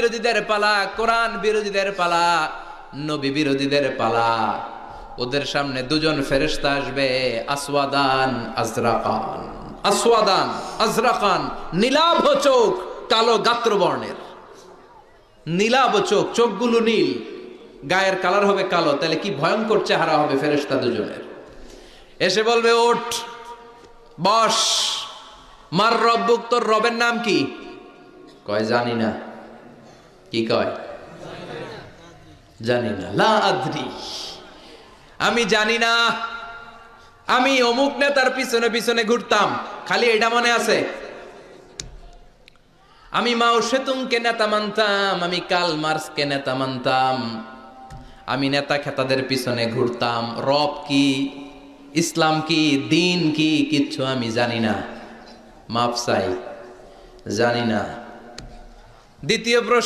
বিরোধীদের পালা, কোরআন বিরোধীদের পালা, নবী বিরোধীদের পালা। ওদের সামনে দুজন ফেরেশতা আসবে, আসওয়াদান আজরাকান। আসওয়াদান আজরাকান, নীলাভ চোখ, কালো গাত্রবর্ণের। নীলাভ চোখ, চোখগুলো নীল, গায়ের কালার হবে কালো। তাহলে কি ভয়ঙ্কর চেহারা হবে ফেরেশতা দুজনের। এসে বলবে, ওঠ, বস। মার রব্বুক, তোর রবের নাম কি? কয় জানি না। কি কয়? জানি না। লা আদ্রি, আমি জানি না। আমি অমুক নেতার পিছনে পিছনে ঘুরতাম, খালি এটা মনে আছে। আমি মাও সেতুংকে নেতা মানতাম, আমি কার্ল মার্কসকে নেতা মানতাম। আমি নেতা খেতাদের পিছনে ঘুরতাম। রব কি, ইসলাম কি, দিন কি, কিচ্ছু আমি জানি না। মাফ চাই, জানি না। দ্বিতীয় প্রশ্ন,